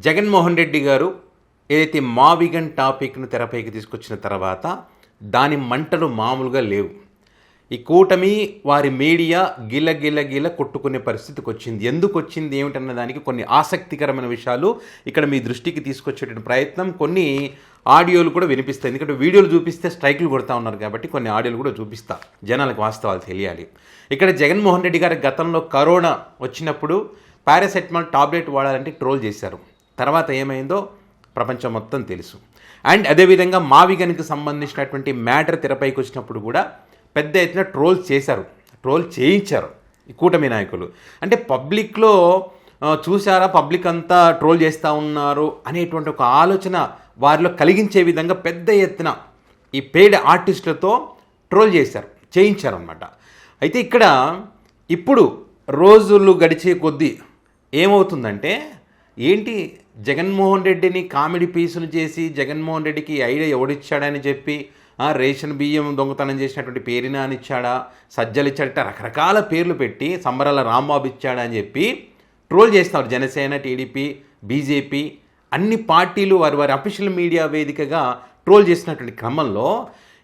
జగన్మోహన్ రెడ్డి గారు ఏదైతే మావిగన్ టాపిక్ను తెరపైకి తీసుకొచ్చిన తర్వాత దాని మంటలు మామూలుగా లేవు. ఈ కూటమి వారి మీడియా గిల కొట్టుకునే పరిస్థితికి వచ్చింది. ఎందుకు వచ్చింది ఏమిటన్న దానికి కొన్ని ఆసక్తికరమైన విషయాలు ఇక్కడ మీ దృష్టికి తీసుకొచ్చేటువంటి ప్రయత్నం. కొన్ని ఆడియోలు కూడా వినిపిస్తాయి, ఎందుకంటే వీడియోలు చూపిస్తే స్ట్రైకులు కొడతా ఉన్నారు కాబట్టి కొన్ని ఆడియోలు కూడా చూపిస్తా, జనాలకు వాస్తవాలు తెలియాలి. ఇక్కడ జగన్మోహన్ రెడ్డి గారి గతంలో కరోనా వచ్చినప్పుడు పారాసెటమాల్ టాబ్లెట్ వాడాలంటే ట్రోల్ చేశారు. తర్వాత ఏమైందో ప్రపంచం మొత్తం తెలుసు. అండ్ అదేవిధంగా మావిగన్కి సంబంధించినటువంటి మ్యాటర్ తెరపైకి వచ్చినప్పుడు కూడా పెద్ద ఎత్తున ట్రోల్ చేశారు, ట్రోల్ చేయించారు ఈ కూటమి నాయకులు. అంటే పబ్లిక్లో చూసారా, పబ్లిక్ అంతా ట్రోల్ చేస్తూ ఉన్నారు అనేటువంటి ఒక ఆలోచన వారిలో కలిగించే విధంగా పెద్ద ఎత్తున ఈ పెయిడ్ ఆర్టిస్టులతో ట్రోల్ చేయించారు అనమాట. అయితే ఇక్కడ ఇప్పుడు రోజులు గడిచే కొద్దీ ఏమవుతుందంటే, ఏంటి జగన్మోహన్ రెడ్డిని కామెడీ పీసులు చేసి జగన్మోహన్ రెడ్డికి ఐడియా ఎవడిచ్చాడని చెప్పి రేషన్ బియ్యం దొంగతనం చేసినటువంటి పేరున అని ఇచ్చాడా, సజ్జలు ఇచ్చాడట, రకరకాల పేర్లు పెట్టి సంబరాల రాంబాబు ఇచ్చాడా అని చెప్పి ట్రోల్ చేస్తున్నారు. జనసేన, టీడీపీ, బీజేపీ అన్ని పార్టీలు వారి అఫీషియల్ మీడియా వేదికగా ట్రోల్ చేసినటువంటి క్రమంలో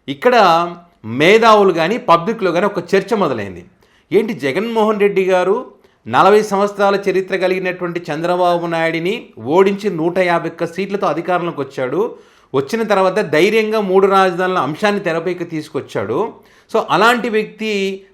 ఇక్కడ మేధావులు కానీ పబ్లిక్లో కానీ ఒక చర్చ మొదలైంది. ఏంటి జగన్మోహన్ రెడ్డి గారు 40 సంవత్సరాల చరిత్ర కలిగినటువంటి చంద్రబాబు నాయుడిని ఓడించి 151 సీట్లతో అధికారంలోకి వచ్చాడు. వచ్చిన తర్వాత ధైర్యంగా 3 రాజధానుల అంశాన్ని తెరపైకి తీసుకొచ్చాడు. సో అలాంటి వ్యక్తి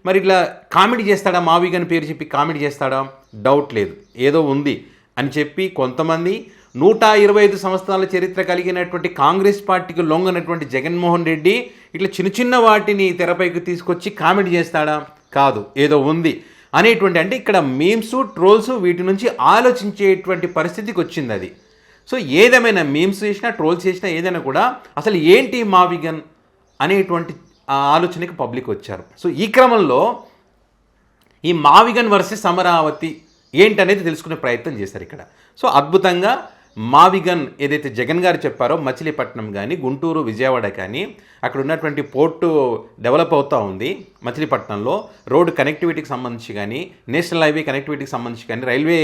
మరి ఇట్లా కామెడీ చేస్తాడా, మావిగన్ పేరు చెప్పి కామెడీ చేస్తాడా? డౌట్ లేదు, ఏదో ఉంది అని చెప్పి కొంతమంది 125 సంవత్సరాల చరిత్ర కలిగినటువంటి కాంగ్రెస్ పార్టీకి లొంగనటువంటి జగన్మోహన్ రెడ్డి ఇట్లా చిన్న వాటిని తెరపైకి తీసుకొచ్చి కామెడీ చేస్తాడా? కాదు, ఏదో ఉంది అనేటువంటి, అంటే ఇక్కడ మీమ్స్, ట్రోల్స్ వీటి నుంచి ఆలోచించేటువంటి పరిస్థితికి వచ్చింది అది. సో ఏదేమైనా మీమ్స్ చేసినా, ట్రోల్స్ చేసినా, ఏదైనా కూడా అసలు ఏంటి మావిగన్ అనేటువంటి ఆలోచనకి పబ్లిక్ వచ్చారు. సో ఈ క్రమంలో ఈ మావిగన్ వర్సెస్ అమరావతి ఏంటనేది తెలుసుకునే ప్రయత్నం చేశారు ఇక్కడ. సో అద్భుతంగా మావిగన్ ఏదైతే జగన్ గారు చెప్పారో, మచిలీపట్నం కానీ, గుంటూరు, విజయవాడ కానీ అక్కడ ఉన్నటువంటి పోర్టు డెవలప్ అవుతూ ఉంది. మచిలీపట్నంలో రోడ్డు కనెక్టివిటీకి సంబంధించి కానీ, నేషనల్ హైవే కనెక్టివిటీకి సంబంధించి కానీ, రైల్వే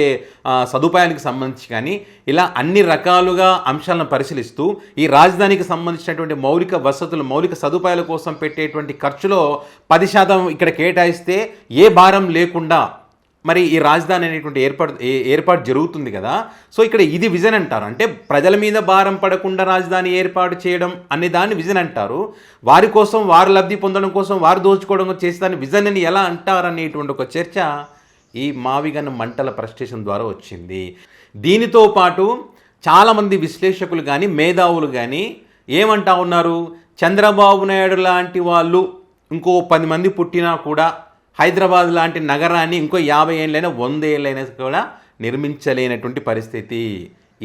సదుపాయానికి సంబంధించి కానీ, ఇలా అన్ని రకాలుగా అంశాలను పరిశీలిస్తూ ఈ రాజధానికి సంబంధించినటువంటి మౌలిక వసతులు, మౌలిక సదుపాయాల కోసం పెట్టేటువంటి ఖర్చులో 10% ఇక్కడ కేటాయిస్తే ఏ భారం లేకుండా మరి ఈ రాజధాని అనేటువంటి ఏర్పాటు జరుగుతుంది కదా. సో ఇక్కడ ఇది విజన్ అంటారు, అంటే ప్రజల మీద భారం పడకుండా రాజధాని ఏర్పాటు చేయడం అనే దాన్ని విజన్ అంటారు. వారి కోసం, వారు లబ్ధి పొందడం కోసం, వారు దోచుకోవడం చేసేదాన్ని విజన్ అని ఎలా అంటారు అనేటువంటి ఒక చర్చ ఈ మావిగన్ మంటల ప్రస్టేషన్ ద్వారా వచ్చింది. దీనితో పాటు చాలామంది విశ్లేషకులు కానీ, మేధావులు కానీ ఏమంటా ఉన్నారు, చంద్రబాబు నాయుడు లాంటి వాళ్ళు ఇంకో 10 మంది పుట్టినా కూడా హైదరాబాద్ లాంటి నగరాన్ని ఇంకో 50 ఏళ్ళైనా 100 ఏళ్ళైనా కూడా నిర్మించలేనటువంటి పరిస్థితి.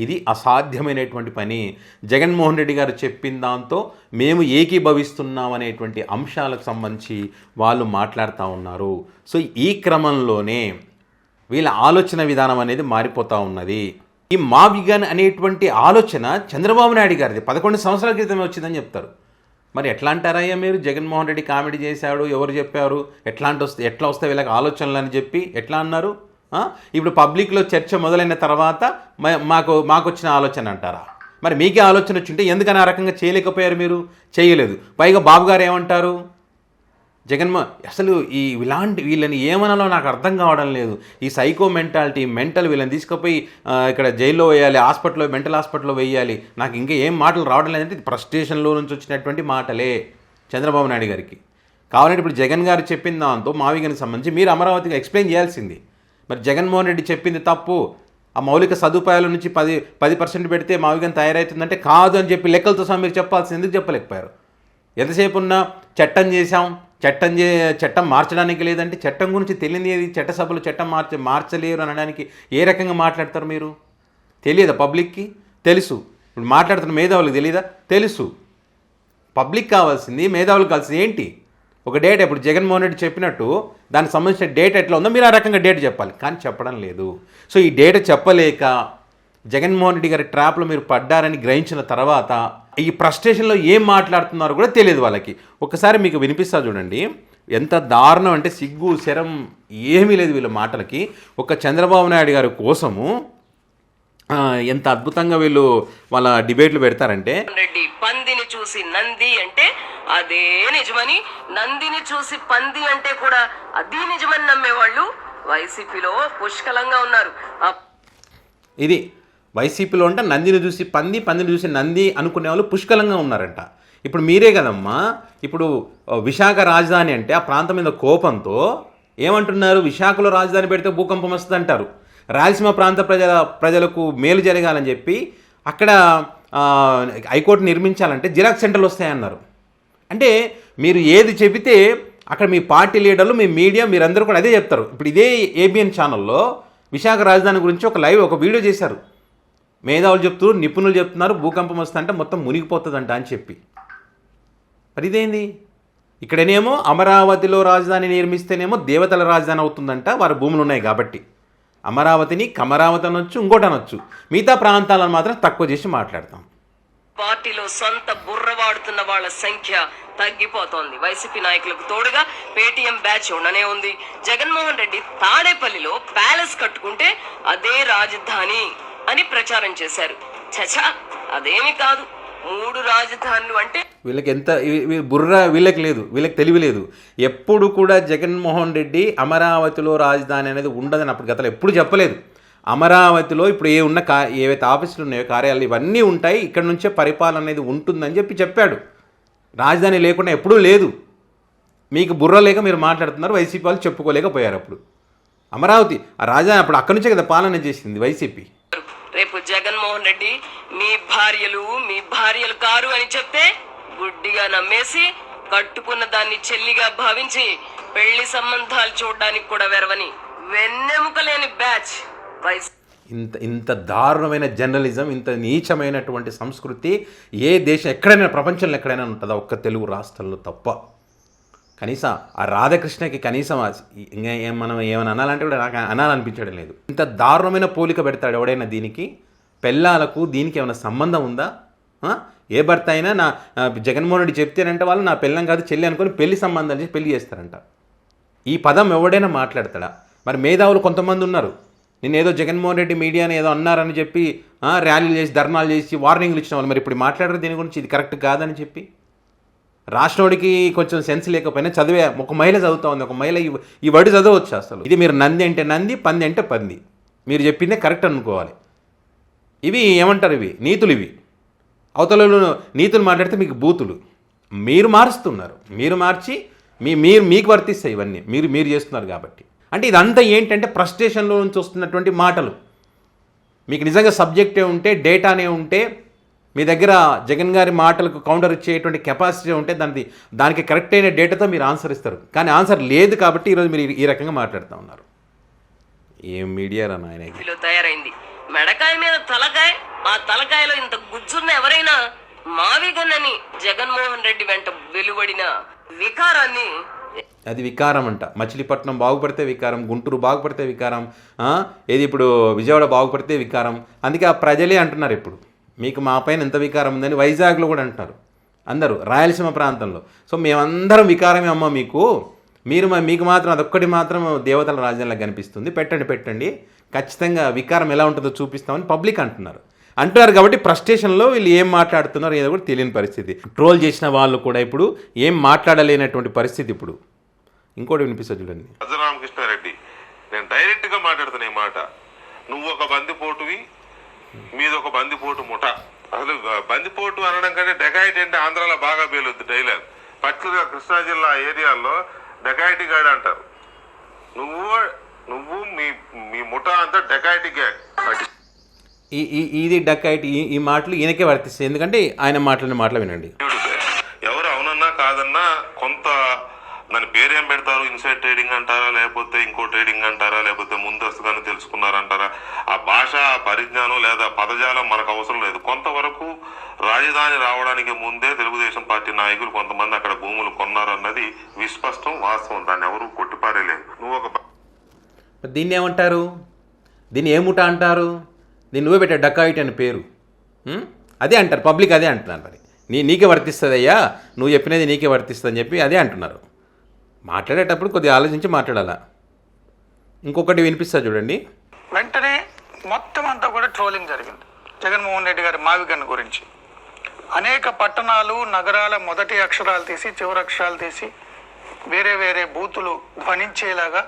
ఇది అసాధ్యమైనటువంటి పని. జగన్మోహన్ రెడ్డి గారు చెప్పిన దాంతో మేము ఏకీభవిస్తున్నాం అనేటువంటి అంశాలకు సంబంధించి వాళ్ళు మాట్లాడుతూ ఉన్నారు. సో ఈ క్రమంలోనే వీళ్ళ ఆలోచన విధానం అనేది మారిపోతూ ఉన్నది. ఈ మావిగన్ అనేటువంటి ఆలోచన చంద్రబాబు నాయుడు గారిది 11 సంవత్సరాల క్రితమే వచ్చిందని చెప్తారు. మరి ఎట్లా అంటారయ్యా మీరు, జగన్మోహన్ రెడ్డి కామెడీ చేశాడు, ఎవరు చెప్పారు, ఎట్లా వస్తే వీళ్ళకి ఆలోచనలు అని చెప్పి ఎట్లా అన్నారు? ఇప్పుడు పబ్లిక్లో చర్చ మొదలైన తర్వాత మాకు వచ్చిన ఆలోచన అంటారా? మరి మీకే ఆలోచన వచ్చింటే ఎందుకని ఆ రకంగా చేయలేకపోయారు? మీరు చేయలేదు. పైగా బాబు గారు ఏమంటారు, అసలు వీళ్ళని ఏమనాలో నాకు అర్థం కావడం లేదు. ఈ సైకో మెంటల్ వీళ్ళని తీసుకుపోయి ఇక్కడ జైల్లో వేయాలి, మెంటల్ హాస్పిటల్లో వేయాలి. నాకు ఇంకా ఏం మాటలు రావడం లేదంటే ఫ్రస్ట్రేషన్లో నుంచి వచ్చినటువంటి మాటలే చంద్రబాబు నాయుడు గారికి. కావాలంటే ఇప్పుడు జగన్ గారు చెప్పిన దాంతో మావిగన్కి సంబంధించి మీరు అమరావతికి ఎక్స్ప్లెయిన్ చేయాల్సింది. మరి జగన్మోహన్ రెడ్డి చెప్పింది తప్పు, ఆ మౌలిక సదుపాయాల నుంచి 10% పెడితే మావిగన్ తయారవుతుందంటే కాదు అని చెప్పి లెక్కలతో సహా మీరు చెప్పాల్సింది ఎందుకు చెప్పలేకపోయారు? ఎంతసేపు ఉన్నా చట్టం చేశాం, చట్టం మార్చడానికి లేదంటే చట్టం గురించి తెలియదు ఏది, చట్టసభలు చట్టం మార్చలేరు అనడానికి ఏ రకంగా మాట్లాడతారు మీరు? తెలియదా పబ్లిక్కి? తెలుసు. ఇప్పుడు మాట్లాడుతున్న మేధావులకు తెలియదా? తెలుసు. పబ్లిక్ కావాల్సింది, మేధావులకు కావాల్సింది ఏంటి? ఒక డేట్. ఇప్పుడు జగన్మోహన్ రెడ్డి చెప్పినట్టు దానికి సంబంధించిన డేట్ ఎట్లా ఉందో మీరు ఆ రకంగా డేట్ చెప్పాలి, కానీ చెప్పడం లేదు. సో ఈ డేట్ చెప్పలేక జగన్మోహన్ రెడ్డి గారి ట్రాప్లో మీరు పడ్డారని గ్రహించిన తర్వాత ఈ ఫ్రస్ట్రేషన్లో ఏం మాట్లాడుతున్నారో కూడా తెలియదు వాళ్ళకి. ఒకసారి మీకు వినిపిస్తా చూడండి. ఎంత దారుణం అంటే సిగ్గు శరం ఏమీ లేదు వీళ్ళ మాటలకి. ఒక చంద్రబాబు నాయుడు గారి కోసము ఎంత అద్భుతంగా వీళ్ళు వాళ్ళ డిబేట్లు పెడతారంటే, రెడ్డి పందిని చూసి నంది అంటే అదే నిజమని, నందిని చూసి పంది అంటే కూడా అది నిజమని నమ్మేవాళ్ళు వైసీపీలో పుష్కలంగా ఉన్నారు. ఇది వైసీపీలో అంటే నందిని చూసి పంది, పందిని చూసి నంది అనుకునే వాళ్ళు పుష్కలంగా ఉన్నారంట. ఇప్పుడు మీరే కదమ్మా, ఇప్పుడు విశాఖ రాజధాని అంటే ఆ ప్రాంతం మీద కోపంతో ఏమంటున్నారు, విశాఖలో రాజధాని పెడితే భూకంపం వస్తుంది అంటారు. రాయలసీమ ప్రాంత ప్రజలకు మేలు జరగాలని చెప్పి అక్కడ హైకోర్టు నిర్మించాలంటే జిరాక్స్ సెంటర్లు వస్తాయన్నారు. అంటే మీరు ఏది చెబితే అక్కడ మీ పార్టీ లీడర్లు, మీ మీడియా, మీరందరూ కూడా అదే చెప్తారు. ఇప్పుడు ఇదే ఏబిఎన్ ఛానల్లో విశాఖ రాజధాని గురించి ఒక వీడియో చేశారు. మేధావులు చెప్తున్నారు, నిపుణులు చెప్తున్నారు, భూకంపం వస్తుందంటే మొత్తం మునిగిపోతుందంట అని చెప్పి. మరి ఇదేంది? ఇక్కడనేమో అమరావతిలో రాజధాని నిర్మిస్తేనేమో దేవతల రాజధాని అవుతుందంట, వారి భూములు ఉన్నాయి కాబట్టి. అమరావతిని కమరావతి అనొచ్చు, ఇంకోటి అనొచ్చు. మిగతా ప్రాంతాలను మాత్రం తక్కువ చేసి మాట్లాడతాం. పార్టీలో సొంత బుర్ర వాడుతున్న వాళ్ళ సంఖ్య తగ్గిపోతోంది. వైసీపీ నాయకులకు తోడుగా పేటీఎం బ్యాచ్ ఉండనే ఉంది. జగన్మోహన్ రెడ్డి తాడేపల్లిలో ప్యాలెస్ కట్టుకుంటే అదే రాజధాని అని ప్రచారం చేశారు. చచా, అదేమి కాదు. 3 రాజధానులు అంటే వీళ్ళకి ఎంత బుర్ర వీళ్ళకి లేదు, వీళ్ళకి తెలివి లేదు. ఎప్పుడు కూడా జగన్మోహన్ రెడ్డి అమరావతిలో రాజధాని అనేది ఉండదని అప్పుడు గతంలో ఎప్పుడు చెప్పలేదు. అమరావతిలో ఇప్పుడు ఏవైతే ఆఫీసులు ఉన్నాయో, కార్యాలయాలు ఇవన్నీ ఉంటాయి, ఇక్కడ నుంచే పరిపాలన అనేది ఉంటుందని చెప్పాడు. రాజధాని లేకుండా ఎప్పుడూ లేదు. మీకు బుర్ర లేక మీరు మాట్లాడుతున్నారు. వైసీపీ వాళ్ళు చెప్పుకోలేకపోయారు. అప్పుడు అమరావతి ఆ రాజధాని అప్పుడు అక్కడి నుంచే కదా పాలన చేసింది వైసీపీ. రేపు జగన్మోహన్ రెడ్డి మీ భార్యలు కారు అని చెప్తే గుడ్డిగా నమ్మేసి కట్టుకున్న దాన్ని చెల్లిగా భావించి పెళ్లి సంబంధాలు చూడడానికి కూడా వెరవని వెన్నెముక లేని బ్యాచ్ ఇంత దారుణమైన జర్నలిజం, ఇంత నీచమైనటువంటి సంస్కృతి ఏ దేశం ఎక్కడైనా, ప్రపంచంలో ఎక్కడైనా ఉంటుందా? ఒక్క తెలుగు రాష్ట్రంలో తప్ప. కనీసం ఆ రాధాకృష్ణకి కనీసం మనం ఏమైనా అనాలంటే కూడా నాకు అనాలనిపించడం లేదు. ఇంత దారుణమైన పోలిక పెడతాడు ఎవడైనా. దీనికి పెళ్ళాలకు దీనికి ఏమైనా సంబంధం ఉందా? ఏ భర్త అయినా నా జగన్మోహన్ రెడ్డి చెప్తేనంటే వాళ్ళు నా పెళ్ళం కాదు చెల్లి అనుకొని పెళ్లి సంబంధాలు చేసి పెళ్లి చేస్తారంట. ఈ పదం ఎవడైనా మాట్లాడతాడా? మరి మేధావులు కొంతమంది ఉన్నారు, ఏదో జగన్మోహన్ రెడ్డి మీడియాని ఏదో అన్నారని చెప్పి ర్యాలీలు చేసి, ధర్నాలు చేసి, వార్నింగ్లు ఇచ్చిన వాళ్ళు మరి ఇప్పుడు మాట్లాడరు దీని గురించి, ఇది కరెక్ట్ కాదని చెప్పి. రాష్ట్రోడికి కొంచెం సెన్స్ లేకపోయినా చదివే ఒక మహిళ చదువుతూ ఉంది, ఒక మహిళ ఈ వర్డ్ చదవచ్చు అసలు. ఇది మీరు నంది అంటే నంది, పంది అంటే పంది, మీరు చెప్పిందే కరెక్ట్ అనుకోవాలి. ఇవి ఏమంటారు, ఇవి నీతులు. ఇవి అవతలలో నీతులు మాట్లాడితే మీకు బూతులు. మీరు మారుస్తున్నారు, మీరు మార్చి మీకు వర్తిస్తాయి ఇవన్నీ, మీరు చేస్తున్నారు కాబట్టి. అంటే ఇదంతా ఏంటంటే ఫ్రస్ట్రేషన్లో నుంచి వస్తున్నటువంటి మాటలు. మీకు నిజంగా సబ్జెక్టే ఉంటే, డేటానే ఉంటే, మీ దగ్గర జగన్ గారి మాటలకు కౌంటర్ ఇచ్చేటువంటి కెపాసిటీ ఉంటే దానికి కరెక్ట్ అయిన డేటాతో మీరు ఆన్సర్ ఇస్తారు. కానీ ఆన్సర్ లేదు కాబట్టి ఈరోజు మీరు ఈ రకంగా మాట్లాడుతూ ఉన్నారు. ఏం మీడియా రా నాయన తయారైంది. మెడకాయ మీద తలకాయ, ఆ తలకాయలో ఇంత గుజ్జున్న ఎవరైనా మావిగన్నని జగన్మోహన్ రెడ్డి వెంట వెలువడిన వికారాన్ని, అది వికారం అంట. మచిలీపట్నం బాగుపడితే వికారం, గుంటూరు బాగుపడితే వికారం, ఏది ఇప్పుడు విజయవాడ బాగుపడితే వికారం. అందుకే ఆ ప్రజలే అంటున్నారు ఇప్పుడు మీకు మా పైన ఎంత వికారం ఉందని. వైజాగ్లో కూడా అంటున్నారు అందరూ, రాయలసీమ ప్రాంతంలో. సో మేమందరం వికారమే అమ్మ మీకు మాత్రం అదొక్కటి మాత్రం దేవతల రాజధానిలా కనిపిస్తుంది, పెట్టండి ఖచ్చితంగా వికారం ఎలా ఉంటుందో చూపిస్తామని పబ్లిక్ అంటున్నారు కాబట్టి ఫ్రస్ట్రేషన్లో వీళ్ళు ఏం మాట్లాడుతున్నారు ఏదో కూడా తెలియని పరిస్థితి. ట్రోల్ చేసిన వాళ్ళు కూడా ఇప్పుడు ఏం మాట్లాడలేనటువంటి పరిస్థితి. ఇప్పుడు ఇంకోటి వినిపిస్తుంది చూడండి. రామకృష్ణారెడ్డి, నేను డైరెక్ట్గా మాట్లాడుతున్నా ఈ మాట. నువ్వు ఒక బందిపోటువి, మీదొక బందిపోటు ముఠ. అసలు బందిపోటు అనడం కంటే డెకాయిట్ అంటే ఆంధ్రాలో బాగా పేలుద్ది డైలాగ్. పర్టికులర్గా కృష్ణా జిల్లా ఏరియాల్లో డెకాయిటీ గాడ్ అంటారు. నువ్వు మీ ముఠ అంతా డెకాయిటీ గ్యాంగ్. ఇది డెకాయిటీ, ఈ మాటలు ఈయనకే వర్తిస్తాయి. ఎందుకంటే ఆయన మాటలు వినండి. ఎవరు అవునన్నా కాదన్నా కొంత దాని పేరేం పెడతారు, ఇన్సైడ్ ట్రేడింగ్ అంటారా, లేకపోతే ఇంకో ట్రేడింగ్ అంటారా, లేకపోతే ముందస్తుగానే తెలుసుకున్నారంటారా, ఆ భాష పరిజ్ఞానం లేదా పదజాలం మనకు అవసరం లేదు. కొంతవరకు రాజధాని రావడానికి ముందే తెలుగుదేశం పార్టీ నాయకులు కొంతమంది అక్కడ భూములు కొన్నారు అన్నది విస్పష్టం, వాస్తవం. దాన్ని ఎవరు కొట్టిపారేలేదు. దీన్ని ఏమంటారు? దీన్ని ఏముట అంటారు? దీన్ని నువ్వే పెట్టా డకాయిట్ అని పేరు. అదే అంటారు, పబ్లిక్ అదే అంటున్నారు. మరి నీకే వర్తిస్తుంది అయ్యా, నువ్వు చెప్పినది నీకే వర్తిస్తుంది అని చెప్పి అదే అంటున్నారు. మాట్లాడేటప్పుడు కొద్దిగా ఆలోచించి మాట్లాడాలా. ఇంకొకటి వినిపిస్తా చూడండి. వెంటనే మొత్తం అంతా కూడా ట్రోలింగ్ జరిగింది జగన్మోహన్ రెడ్డి గారి మావిగన్ గురించి. అనేక పట్టణాలు నగరాల మొదటి అక్షరాలు తీసి చివరి అక్షరాలు తీసి వేరే వేరే బూతులు ధ్వనించేలాగా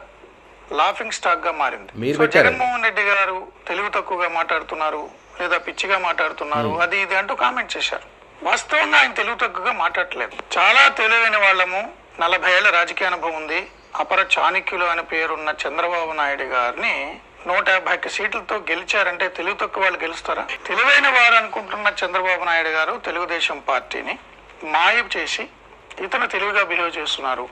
లాఫింగ్ స్టాక్ గా మారింది. సో జగన్మోహన్ రెడ్డి గారు తెలివి తక్కువగా మాట్లాడుతున్నారు లేదా పిచ్చిగా మాట్లాడుతున్నారు అది ఇది అంటూ కామెంట్ చేశారు. వాస్తవంగా ఆయన తెలివి తక్కువగా మాట్లాడలేదు. చాలా తెలివైన వాళ్ళము, 40 ఏళ్ల రాజకీయ అనుభవం ఉంది, అపర చాణక్యులు అనే పేరున్న చంద్రబాబు నాయుడు గారిని 150 సీట్లతో గెలిచారంటే తెలివి తక్కువ వాళ్ళు గెలుస్తారా? తెలివైన వారు అనుకుంటున్న చంద్రబాబు నాయుడు గారు తెలుగుదేశం పార్టీని మాయం చేసి ఇతను తెలివిగా బిహేవ్ చేస్తున్నారు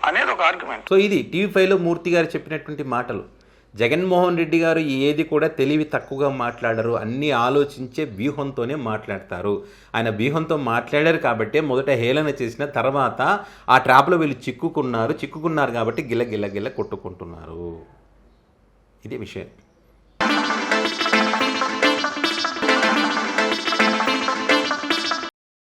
అనేది ఒక ఆర్గ్యుమెంట్. సో ఇది టీవీ5లో మూర్తి గారు చెప్పినటువంటి మాటలు. జగన్మోహన్ రెడ్డి గారు ఏది కూడా తెలివి తక్కువగా మాట్లాడరు, అన్నీ ఆలోచించే వ్యూహంతోనే మాట్లాడతారు. ఆయన వ్యూహంతో మాట్లాడారు కాబట్టి మొదట హేళన చేసిన తర్వాత ఆ ట్రాప్లో వీళ్ళు చిక్కుకున్నారు కాబట్టి గిల్ల కొట్టుకుంటున్నారు. ఇది విషయం.